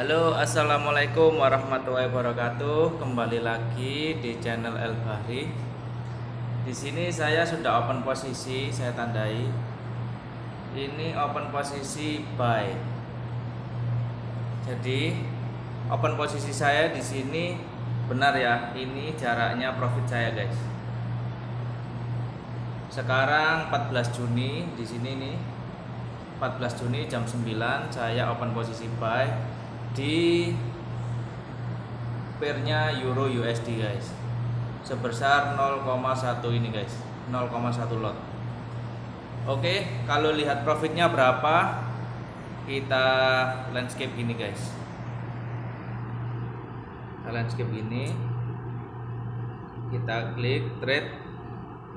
Halo, assalamualaikum warahmatullahi wabarakatuh. Kembali lagi di channel El Bahri. Di sini saya sudah open posisi, saya tandai. Ini open posisi buy. Jadi open posisi saya di sini benar ya. Ini jaraknya profit saya, guys. Sekarang 14 Juni di sini nih. 14 Juni jam 9 saya open posisi buy di pairnya euro USD, guys, sebesar 0,1 ini, guys, 0,1 lot. Oke, kalau lihat profitnya berapa, kita landscape ini, guys. Kita landscape ini, kita klik trade.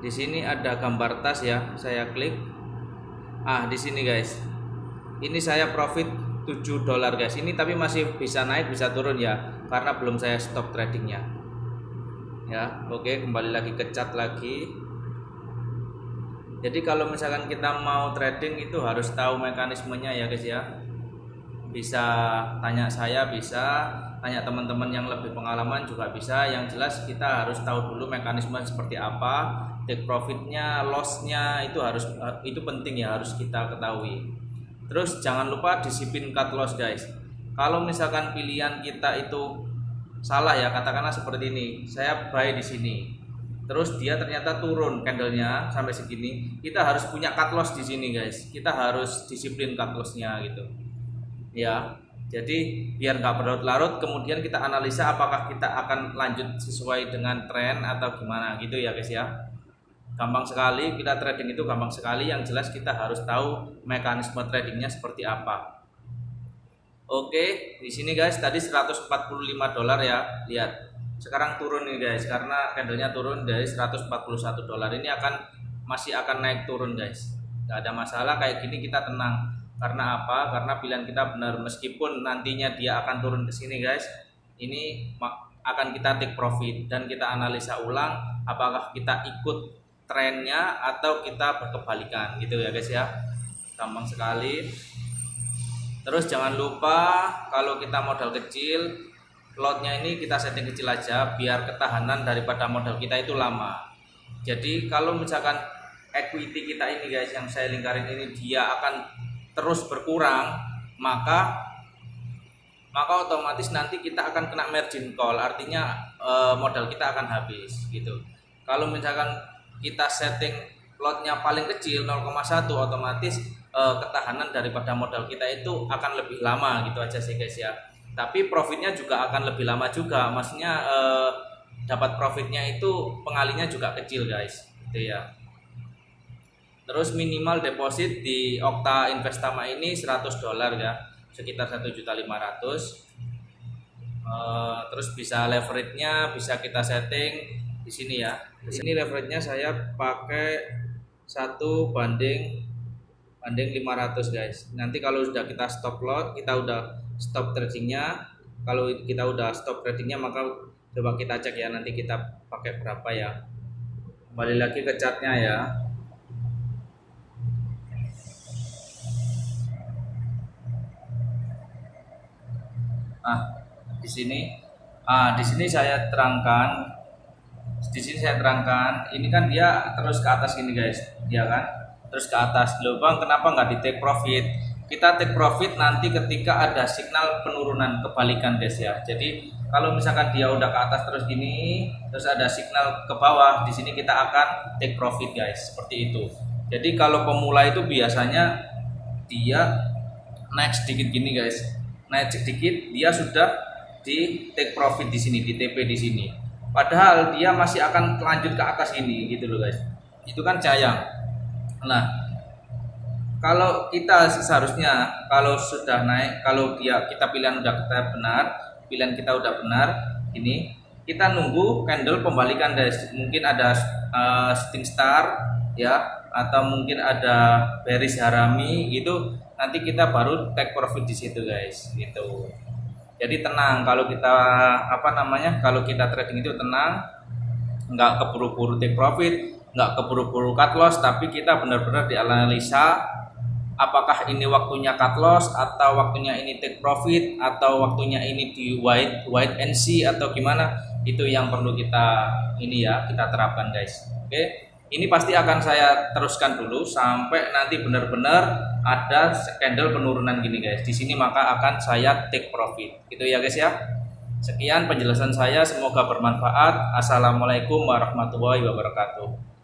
Di sini ada gambar tas ya, saya klik. Di sini, guys, ini saya profit $7, guys. Ini tapi masih bisa naik bisa turun ya, karena belum saya stop tradingnya ya. Oke, kembali lagi ke chart lagi. Jadi kalau misalkan kita mau trading itu harus tahu mekanismenya ya, guys ya. Bisa tanya saya, bisa tanya teman-teman yang lebih pengalaman juga bisa. Yang jelas kita harus tahu dulu mekanisme seperti apa, take profitnya, lossnya, itu penting ya, harus kita ketahui. Terus jangan lupa disiplin cut loss, guys. Kalau misalkan pilihan kita itu salah ya, katakanlah seperti ini, saya buy di sini, terus dia ternyata turun candlenya sampai segini, kita harus punya cut loss di sini, guys. Kita harus disiplin cut lossnya gitu ya. Jadi biar nggak berlarut-larut, kemudian kita analisa apakah kita akan lanjut sesuai dengan tren atau gimana gitu ya, guys ya. Gampang sekali, kita trading itu gampang sekali. Yang jelas kita harus tahu mekanisme tradingnya seperti apa. Oke, di sini, guys, tadi $145 ya. Lihat, sekarang turun nih, guys, karena candlenya turun dari $141. Ini masih akan naik turun, guys. Gak ada masalah, kayak gini kita tenang. Karena apa? Karena pilihan kita benar. Meskipun nantinya dia akan turun ke sini, guys, ini akan kita take profit dan kita analisa ulang apakah kita ikut trennya atau kita berkebalikan gitu ya, guys ya. Gampang sekali. Terus jangan lupa kalau kita modal kecil, lotnya ini kita setting kecil aja biar ketahanan daripada modal kita itu lama. Jadi kalau misalkan equity kita ini, guys, yang saya lingkarin ini dia akan terus berkurang, maka otomatis nanti kita akan kena margin call, artinya modal kita akan habis gitu. Kalau misalkan kita setting lotnya paling kecil 0,1, otomatis ketahanan daripada modal kita itu akan lebih lama gitu aja sih, guys ya. Tapi profitnya juga akan lebih lama juga, maksudnya dapat profitnya itu pengalinya juga kecil, guys, gitu ya. Terus minimal deposit di Okta Investama ini $100 ya, sekitar 1.500.000. Terus bisa leverage-nya bisa kita setting di sini ya. Di sini leverage-nya saya pakai 1:500, guys. Nanti kalau sudah kita stop lot, kita udah stop tradingnya. Kalau kita udah stop tradingnya, maka coba kita cek ya, nanti kita pakai berapa ya. Kembali lagi ke chartnya ya. Di sini saya terangkan. Ini kan dia terus ke atas gini, guys, dia kan terus ke atas. Loh bang, kenapa nggak di take profit? Kita take profit nanti ketika ada signal penurunan, kebalikan, guys ya. Jadi kalau misalkan dia udah ke atas terus gini, terus ada signal ke bawah, di sini kita akan take profit, guys, seperti itu. Jadi kalau pemula itu biasanya dia naik sedikit gini, guys, naik sedikit dia sudah di take profit di sini, di TP di sini. Padahal dia masih akan lanjut ke atas ini gitu loh, guys. Itu kan sayang. Nah, kalau kita seharusnya kalau sudah naik, kalau kita pilihan kita udah benar, ini kita nunggu candle pembalikan, guys. Mungkin ada shooting star ya, atau mungkin ada bearish harami gitu. Nanti kita baru take profit di situ, guys, gitu. Jadi tenang kalau kita kalau kita trading itu tenang, nggak keburu-buru take profit, nggak keburu-buru cut loss, tapi kita benar-benar dianalisa apakah ini waktunya cut loss atau waktunya ini take profit atau waktunya ini di wait and see atau gimana, itu yang perlu kita kita terapkan guys. Oke, ini pasti akan saya teruskan dulu sampai nanti benar-benar ada candle penurunan gini guys. Di sini maka akan saya take profit gitu ya guys ya. Sekian penjelasan saya, semoga bermanfaat. Assalamualaikum warahmatullahi wabarakatuh.